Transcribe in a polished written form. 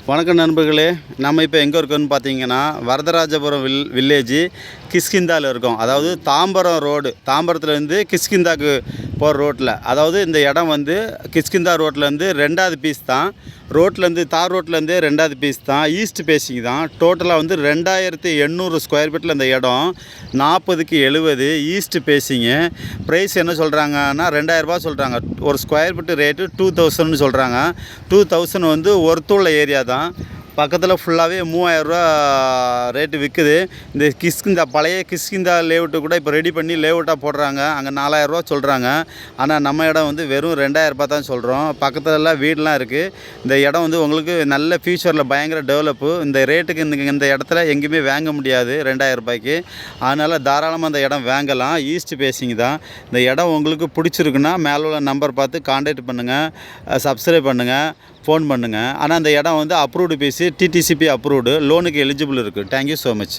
வணக்கம் நண்பர்களே, நம்ம இப்போ எங்கே இருக்கோம்னு பார்த்தீங்கன்னா வரதராஜபுரம் வில்லேஜ் கிஷ்கிந்தாவில் இருக்கோம். அதாவது தாம்பரம் ரோடு, தாம்பரத்துலேருந்து கிஷ்கிந்தாவுக்கு போகிற ரோட்டில். அதாவது இந்த இடம் வந்து கிஷ்கிந்தா ரோட்லேருந்து 2வது பீஸ் தான். ரோட்லேருந்து தார் ரோட்லேருந்தே 2வது பீஸ் தான். ஈஸ்ட் பேசிங் தான். டோட்டலாக வந்து 2800 ஸ்கொயர் ஃபீட்டில் இந்த இடம் 40க்கு 70 ஈஸ்ட் பேசிங்கு. ப்ரைஸ் என்ன சொல்கிறாங்கன்னா 2000 சொல்கிறாங்க. ஒரு ஸ்கொயர் ஃபீட்டு ரேட்டு 2000ன்னு சொல்கிறாங்க. 2000 வந்து ஒர்த்துள்ள ஏரியா தான். பக்கத்தில் ஃபுல்லாகவே 3000 ரேட்டு விற்குது. இந்த கிஷ்கிந்தா பழைய கிஷ்கிந்தா லேஅவுட்டு கூட இப்போ ரெடி பண்ணி லேஅவுட்டாக போடுறாங்க. அங்கே 4000 சொல்கிறாங்க. ஆனால் நம்ம இடம் வந்து வெறும் 2000 தான் சொல்கிறோம். பக்கத்துலலாம் வீடெலாம் இருக்குது. இந்த இடம் வந்து உங்களுக்கு நல்ல ஃப்யூச்சரில் பயங்கர டெவலப்பு. இந்த ரேட்டுக்கு இந்த இடத்துல எங்கேயுமே வாங்க முடியாது 2000 அதனால் தாராளமாக அந்த இடம் வாங்கலாம். ஈஸ்ட் பேசிங் தான். இந்த இடம் உங்களுக்கு பிடிச்சிருக்குன்னா மேலே உள்ள நம்பர் பார்த்து கான்டாக்ட் பண்ணுங்கள், சப்ஸ்கிரைப் பண்ணுங்கள், ஃபோன் பண்ணுங்கள். ஆனால் அந்த இடம் வந்து அப்ரூவ்டு பீஸு, டிடிசிபி அப்ரூவ்டு, லோனுக்கு எலிஜிபிள் இருக்குது. Thank you so much.